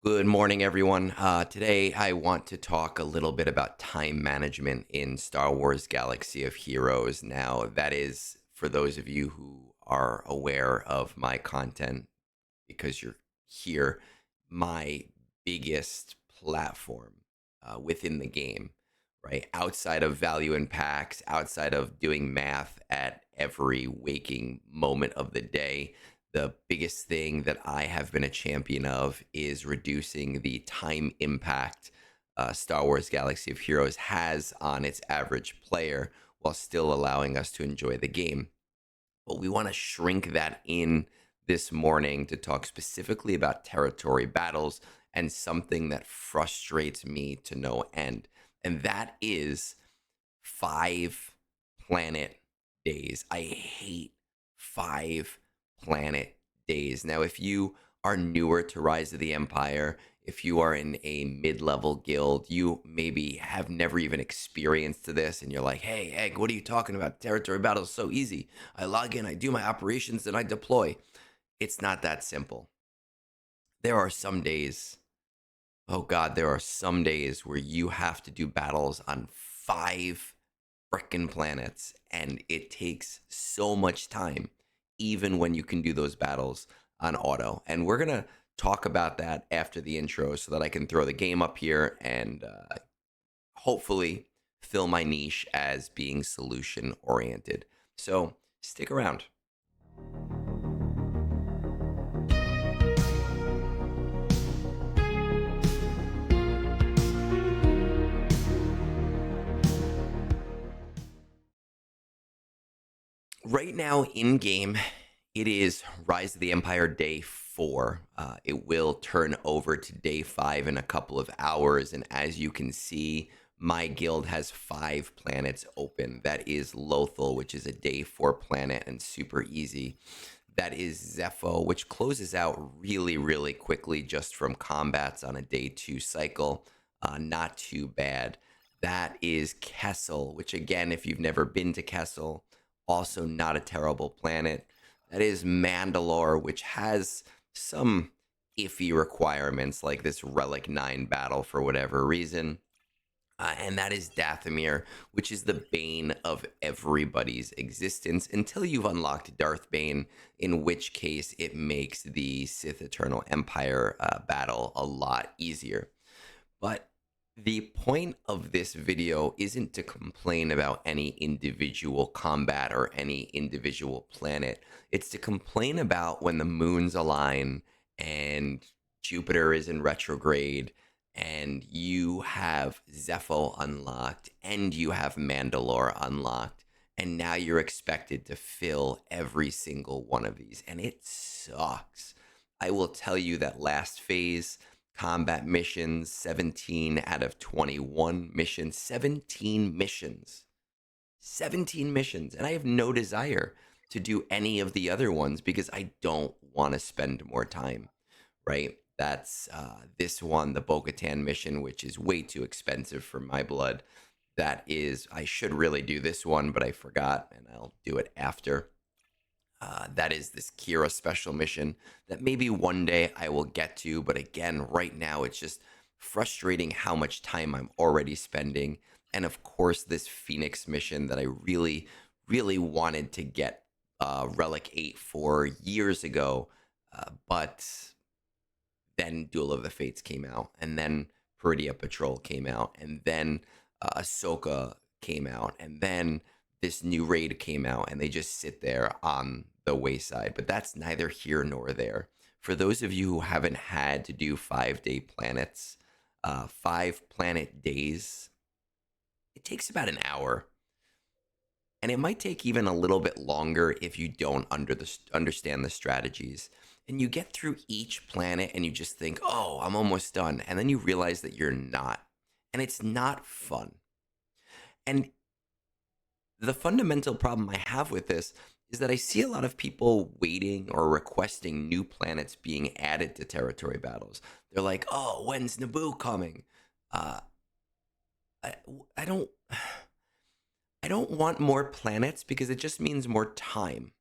Good morning, everyone. Today, I want to talk a little bit about time management in Star Wars Galaxy of Heroes. Now, that is for those of you who are aware of my content because you're here, my biggest platform within the game, right? Outside of value and packs, outside of doing math at every waking moment of the day, the biggest thing that I have been a champion of is reducing the time impact Star Wars Galaxy of Heroes has on its average player while still allowing us to enjoy the game. But we want to shrink that in this morning to talk specifically about territory battles and something that frustrates me to no end. And that is 5 planet days. I hate 5 planet days. Now, if you are newer to Rise of the Empire, if you are in a mid-level guild, you maybe have never even experienced this, and you're like, "Hey, Egg, what are you talking about? Territory battle is so easy. I log in, I do my operations, and I deploy." It's not that simple. There are some days, oh God, there are some days where you have to do battles on 5 frickin' planets, and it takes so much time, even when you can do those battles on auto. And we're gonna talk about that after the intro, so that I can throw the game up here and hopefully fill my niche as being solution oriented. So stick around. Right now in game, it is Rise of the Empire Day 4. It will turn over to Day 5 in a couple of hours. And as you can see, my guild has 5 planets open. That is Lothal, which is a Day 4 planet and super easy. That is Zepho, which closes out really, really quickly just from combats on a Day 2 cycle. Not too bad. That is Kessel, which again, if you've never been to Kessel, also not a terrible planet. That is Mandalore, which has some iffy requirements like this Relic 9 battle for whatever reason. And that is Dathomir, which is the bane of everybody's existence until you've unlocked Darth Bane, in which case it makes the Sith Eternal Empire battle a lot easier. But the point of this video isn't to complain about any individual combat or any individual planet. It's to complain about when the moons align and Jupiter is in retrograde and you have Zepho unlocked and you have Mandalore unlocked. And now you're expected to fill every single one of these. And it sucks. I will tell you that last phase, combat missions, 17 out of 21 missions, 17 missions. 17 missions. And I have no desire to do any of the other ones because I don't want to spend more time, right? That's this one, the Bo Katan mission, which is way too expensive for my blood. That is, I should really do this one, but I forgot, and I'll do it after. That is this Kira special mission that maybe one day I will get to. But again, right now, it's just frustrating how much time I'm already spending. And of course, this Phoenix mission that I really, really wanted to get Relic 8 for years ago. But then Duel of the Fates came out, and then Peridia Patrol came out, and then Ahsoka came out, and then this new raid came out, and they just sit there on the wayside. But that's neither here nor there. For those of you who haven't had to do 5 day planets, 5 planet days, it takes about an hour. And it might take even a little bit longer if you don't understand the strategies. And you get through each planet and you just think, oh, I'm almost done. And then you realize that you're not. And it's not fun. And the fundamental problem I have with this is that I see a lot of people waiting or requesting new planets being added to territory battles. They're like, oh, when's Naboo coming? Uh, I, I don't. I don't want more planets because it just means more time.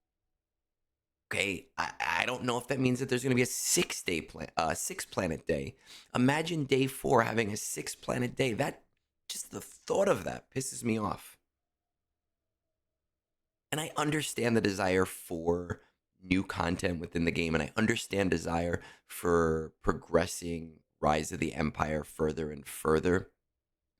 Okay, I don't know if that means that there's going to be a 6 day plan, 6 planet day. Imagine day 4 having a 6 planet day. That just the thought of that pisses me off. And I understand the desire for new content within the game, and I understand desire for progressing Rise of the Empire further and further.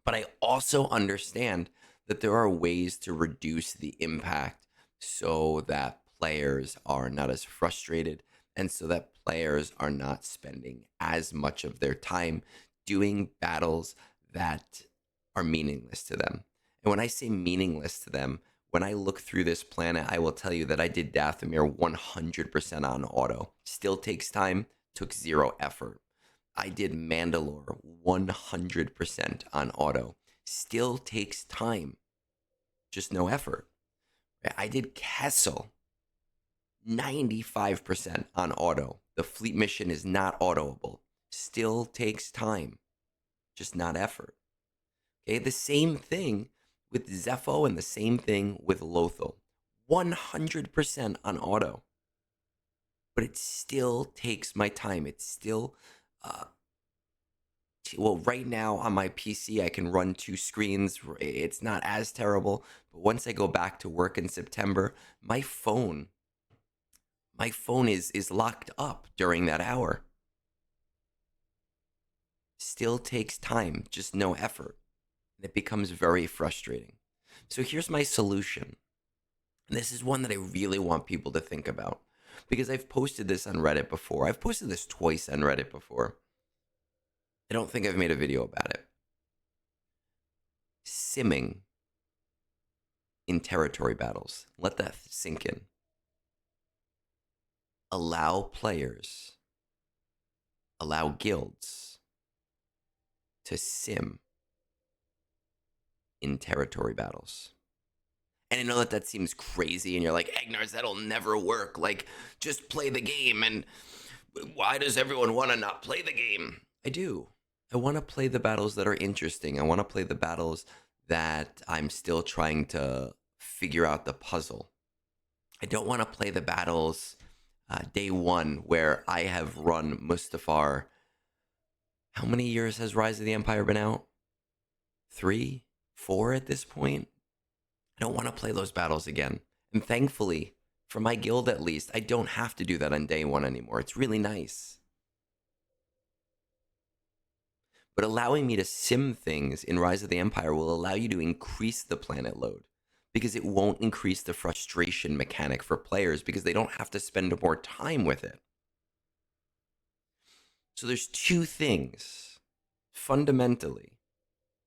But I also understand that there are ways to reduce the impact so that players are not as frustrated and so that players are not spending as much of their time doing battles that are meaningless to them. And when I say meaningless to them, when I look through this planet, I will tell you that I did Dathomir 100% on auto. Still takes time, took zero effort. I did Mandalore 100% on auto. Still takes time, just no effort. I did Kessel 95% on auto. The fleet mission is not autoable. Still takes time, just not effort. Okay, the same thing with Zepho and the same thing with Lothal. 100% on auto. But it still takes my time. It's still well, right now on my PC, I can run 2 screens. It's not as terrible. But once I go back to work in September, my phone is locked up during that hour. Still takes time, just no effort. And it becomes very frustrating. So here's my solution. And this is one that I really want people to think about because I've posted this on Reddit before. I've posted this twice on Reddit before. I don't think I've made a video about it. Simming in territory battles. Let that sink in. Allow guilds to sim in territory battles. And I know that seems crazy, and you're like, Egnards, that'll never work. Like, just play the game. And why does everyone want to not play the game? I do. I want to play the battles that are interesting. I want to play the battles that I'm still trying to figure out the puzzle. I don't want to play the battles day 1 where I have run Mustafar. How many years has Rise of the Empire been out? 3, 4 at this point? I don't want to play those battles again. And thankfully, for my guild at least, I don't have to do that on day 1 anymore. It's really nice. But allowing me to sim things in Rise of the Empire will allow you to increase the planet load because it won't increase the frustration mechanic for players because they don't have to spend more time with it. So there's 2 things fundamentally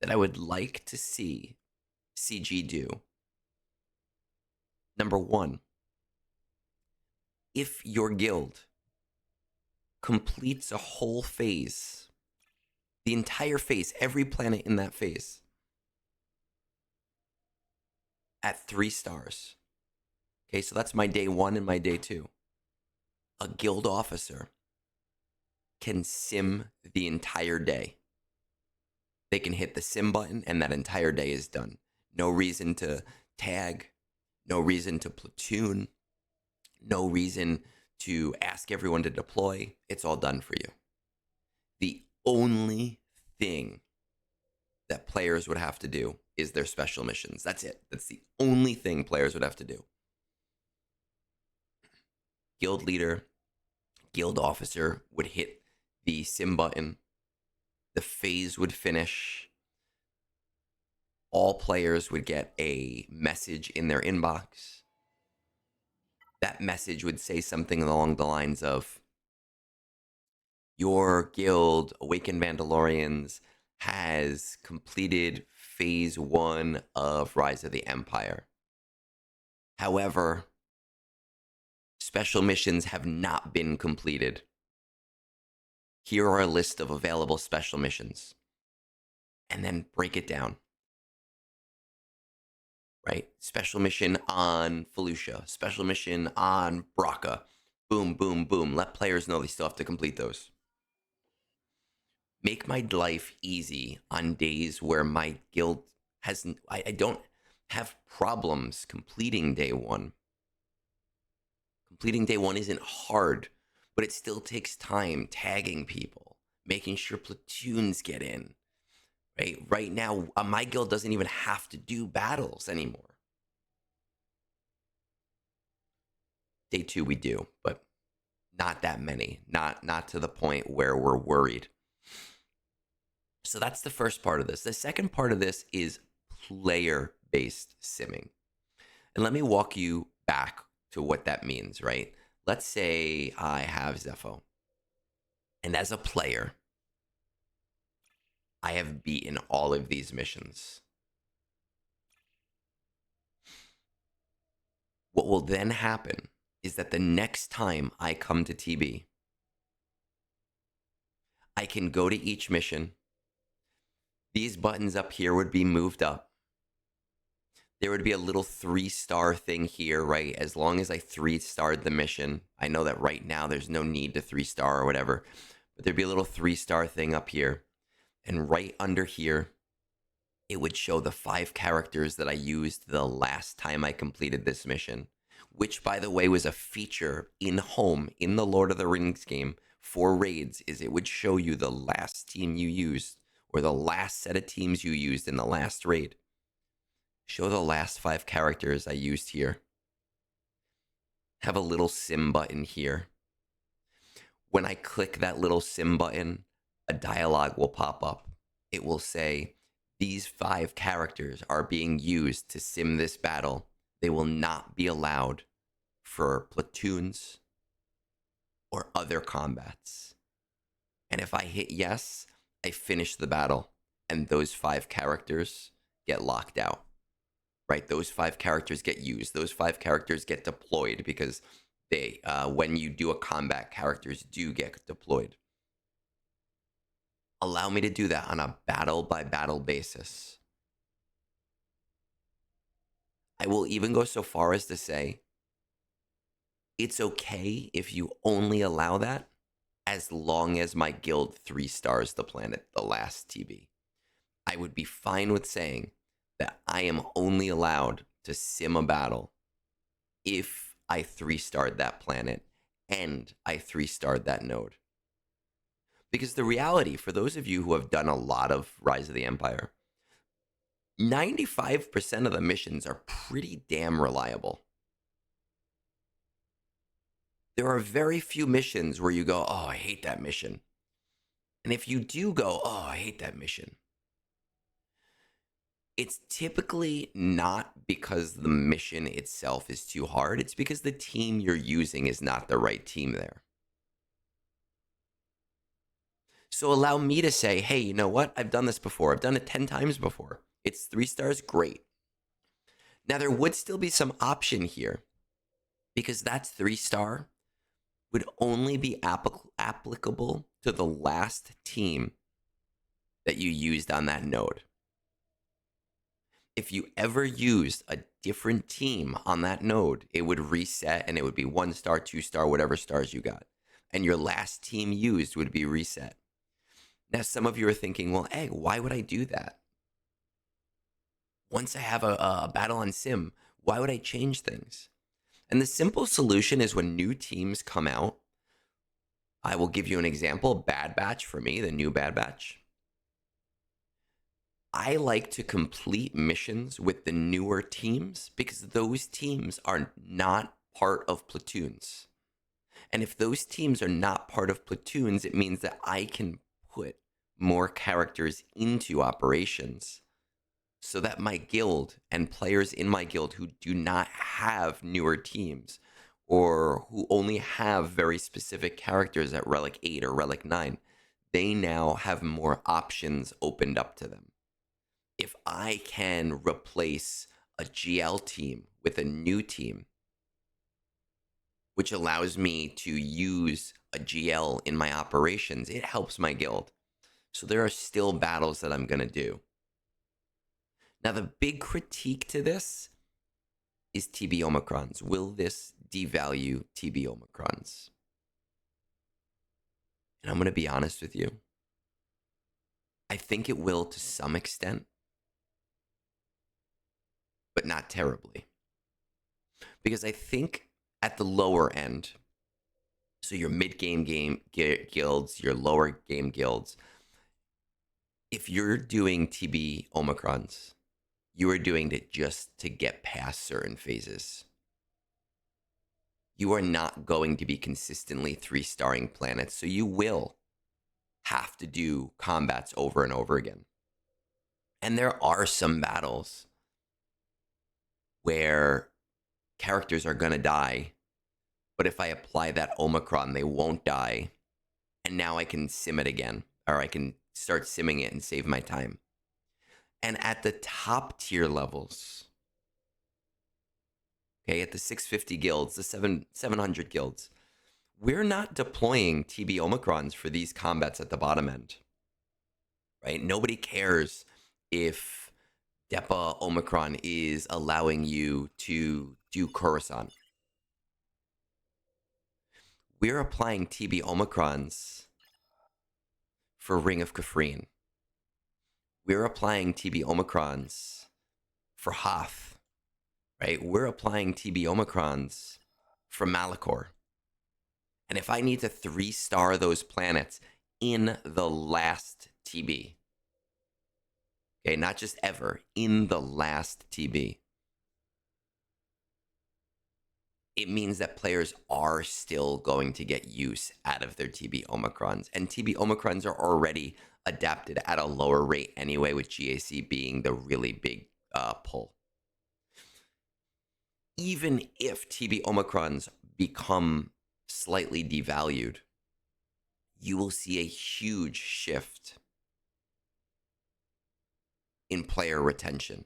that I would like to see CG do. Number 1, if your guild completes a whole phase, the entire phase, every planet in that phase, at 3 stars. Okay, so that's my day 1 and my day 2. A guild officer can sim the entire day. They can hit the sim button and that entire day is done. No reason to tag, no reason to platoon, no reason to ask everyone to deploy. It's all done for you. The only thing that players would have to do is their special missions. That's it. That's the only thing players would have to do. Guild leader, guild officer would hit the sim button. The phase would finish. All players would get a message in their inbox. That message would say something along the lines of, your guild, Awakened Mandalorians, has completed phase 1 of Rise of the Empire. However, special missions have not been completed. Here are a list of available special missions. And then break it down. Right? Special mission on Felucia. Special mission on Braca. Boom, boom, boom. Let players know they still have to complete those. Make my life easy on days where my guild hasn't, I don't have problems completing day 1. Completing day 1 isn't hard, but it still takes time tagging people, making sure platoons get in. Right now, my guild doesn't even have to do battles anymore. Day 2 we do, but not that many. Not to the point where we're worried. So that's the first part of this. The second part of this is player-based simming. And let me walk you back to what that means, right? Let's say I have Zepho. And as a player, I have beaten all of these missions. What will then happen is that the next time I come to TB, I can go to each mission. These buttons up here would be moved up. There would be a little 3-star thing here, right? As long as I 3-starred the mission. I know that right now there's no need to 3-star or whatever, but there'd be a little 3-star thing up here. And right under here, it would show the 5 characters that I used the last time I completed this mission, which, by the way, was a feature in home in the Lord of the Rings game for raids, is it would show you the last team you used or the last set of teams you used in the last raid. Show the last 5 characters I used here. Have a little sim button here. When I click that little sim button, a dialogue will pop up. It will say, these 5 characters are being used to sim this battle. They will not be allowed for platoons or other combats. And if I hit yes, I finish the battle, and those 5 characters get locked out. Right? Those 5 characters get used. Those 5 characters get deployed because they, when you do a combat, characters do get deployed. Allow me to do that on a battle-by-battle basis. I will even go so far as to say, it's okay if you only allow that as long as my guild 3-stars the planet, the last TB. I would be fine with saying that I am only allowed to sim a battle if I 3-starred that planet and I 3-starred that node. Because the reality, for those of you who have done a lot of Rise of the Empire, 95% of the missions are pretty damn reliable. There are very few missions where you go, oh, I hate that mission. And if you do go, oh, I hate that mission, it's typically not because the mission itself is too hard. It's because the team you're using is not the right team there. So allow me to say, hey, you know what? I've done this before. I've done it 10 times before. It's 3 stars, great. Now, there would still be some option here because that's 3-star would only be applicable to the last team that you used on that node. If you ever used a different team on that node, it would reset and it would be 1-star, 2-star, whatever stars you got. And your last team used would be reset. Now, some of you are thinking, well, Egg, why would I do that? Once I have a battle on Sim, why would I change things? And the simple solution is when new teams come out, I will give you an example. Bad Batch for me, the new Bad Batch. I like to complete missions with the newer teams because those teams are not part of platoons. And if those teams are not part of platoons, it means that I can put more characters into operations so that my guild and players in my guild who do not have newer teams or who only have very specific characters at Relic 8 or Relic 9, they now have more options opened up to them. If I can replace a GL team with a new team, which allows me to use a GL in my operations, it helps my guild. So there are still battles that I'm going to do. Now, the big critique to this is TB Omicrons. Will this devalue TB Omicrons? And I'm going to be honest with you. I think it will to some extent, but not terribly. Because I think at the lower end, so your guilds, your lower game guilds, if you're doing TB omicrons, you are doing it just to get past certain phases. You are not going to be consistently 3-starring planets, so you will have to do combats over and over again. And there are some battles where characters are going to die, but if I apply that omicron, they won't die, and now I can sim it again, or I can start simming it and save my time. And at the top tier levels, okay, at the 650 guilds, the 700 guilds, we're not deploying TB omicrons for these combats at the bottom end, right? Nobody cares if Depa omicron is allowing you to do Coruscant. We're applying TB omicrons for Ring of Kafrine. We're applying TB omicrons for Hoth, right? We're applying TB omicrons for Malachor. And if I need to 3-star those planets in the last TB, okay, not just ever, in the last TB, it means that players are still going to get use out of their TB omicrons. And TB omicrons are already adapted at a lower rate anyway, with GAC being the really big pull. Even if TB omicrons become slightly devalued, you will see a huge shift in player retention.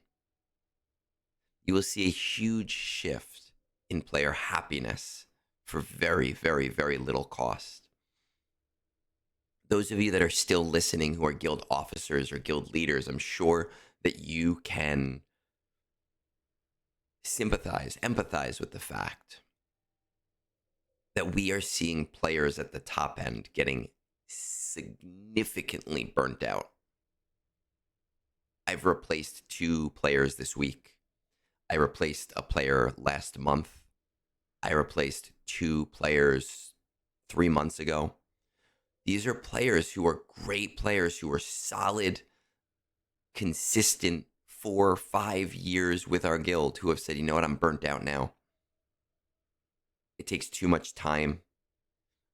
You will see a huge shift in player happiness for very, very, very little cost. Those of you that are still listening who are guild officers or guild leaders, I'm sure that you can sympathize, empathize with the fact that we are seeing players at the top end getting significantly burnt out. I've replaced 2 players this week. I replaced a player last month. I replaced 2 players 3 months ago. These are players who are great players, who are solid, consistent 4 or 5 years with our guild, who have said, you know what, I'm burnt out now. It takes too much time.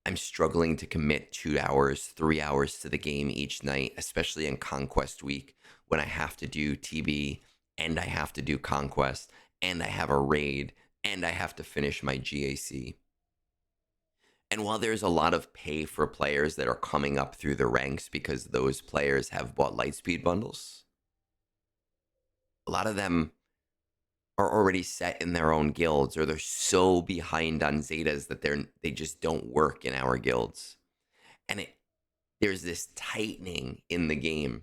I'm struggling to commit 2 hours, 3 hours to the game each night, especially in Conquest Week, when I have to do TB and I have to do Conquest and I have a raid and I have to finish my GAC. And while there's a lot of pay for players that are coming up through the ranks because those players have bought Lightspeed bundles, a lot of them are already set in their own guilds, or they're so behind on Zetas that they just don't work in our guilds. And there's this tightening in the game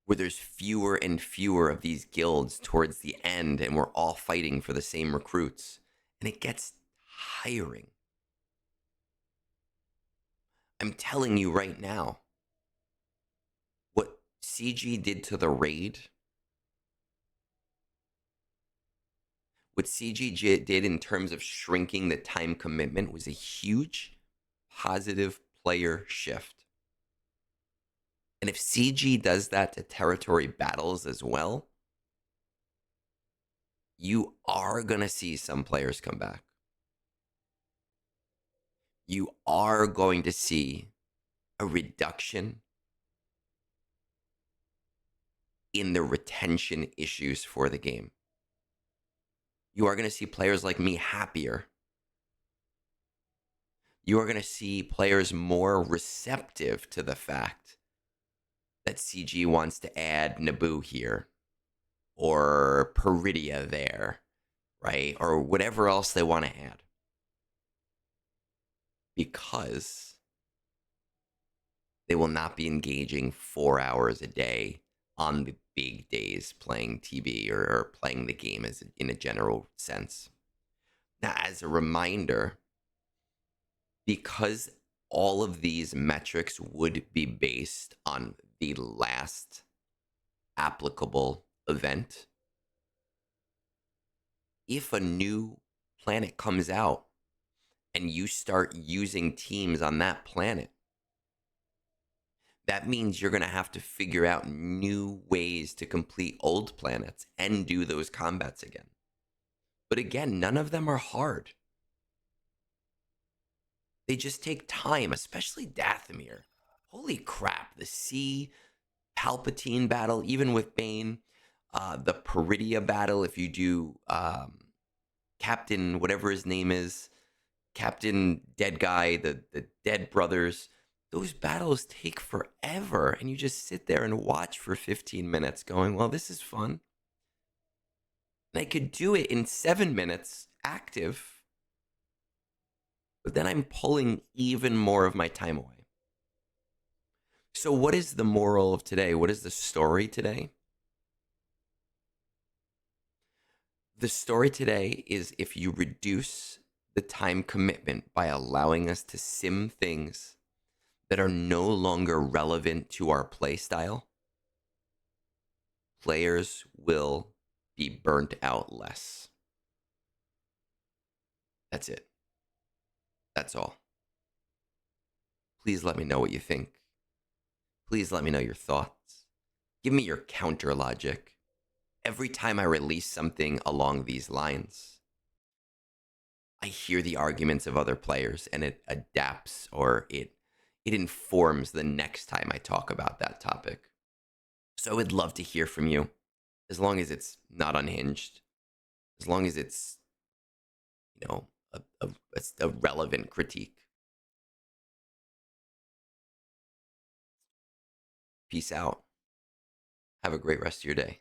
where there's fewer and fewer of these guilds towards the end, and we're all fighting for the same recruits. And it gets tiring. I'm telling you right now, what CG did to the raid, what CG did in terms of shrinking the time commitment, was a huge positive player shift. And if CG does that to territory battles as well, you are going to see some players come back. You are going to see a reduction in the retention issues for the game. You are going to see players like me happier. You are going to see players more receptive to the fact that CG wants to add Naboo here, or Peridia there, right? Or whatever else they want to add. Because they will not be engaging 4 hours a day on the big days playing TB or playing the game as in a general sense. Now, as a reminder, because all of these metrics would be based on the last applicable event, If a new planet comes out and you start using teams on that planet, that means you're going to have to figure out new ways to complete old planets and do those combats again. But again, none of them are hard. They just take time, especially Dathomir. Holy crap, the C Palpatine battle, even with Bane, the Peridia battle, if you do Captain, whatever his name is, Captain Dead Guy, the Dead Brothers, those battles take forever. And you just sit there and watch for 15 minutes going, well, this is fun. And I could do it in 7 minutes active, but then I'm pulling even more of my time away. So, what is the moral of today? What is the story today? The story today is if you reduce the time commitment by allowing us to sim things that are no longer relevant to our play style, players will be burnt out less. That's it. That's all. Please let me know what you think. Please let me know your thoughts. Give me your counter logic. Every time I release something along these lines, I hear the arguments of other players and it adapts or it informs the next time I talk about that topic. So I would love to hear from you, as long as it's not unhinged, as long as it's, a relevant critique. Peace out. Have a great rest of your day.